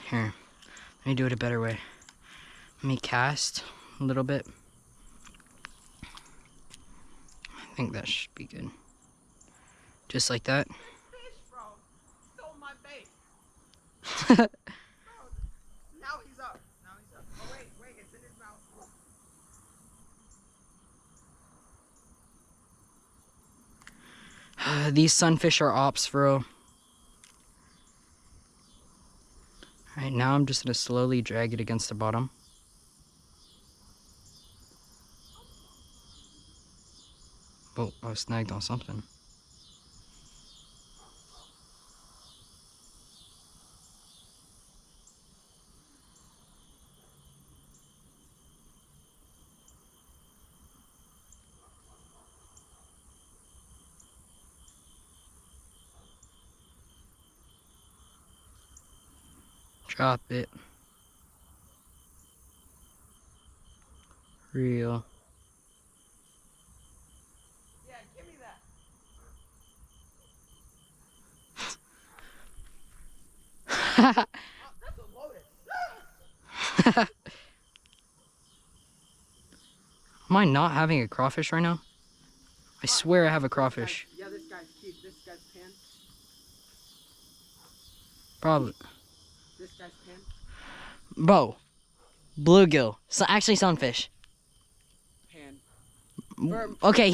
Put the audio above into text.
Here, let me do it a better way. Let me cast a little bit. I think that should be good. Just like that. Fish, bro. Stole my bait. Bro, now he's up. Now he's up. Oh, wait, it's in his mouth. These sunfish are ops, bro. Alright, now I'm just gonna slowly drag it against the bottom. Oh, I was snagged on something. Drop it. Real. Yeah, give me that. Oh, that's a lotus. Am I not having a crawfish right now? I swear I have a crawfish. Yeah, this guy's keep. This guy's pan. Probably. This guy's pan. Bro. Bluegill. So actually sunfish. Pan. Okay.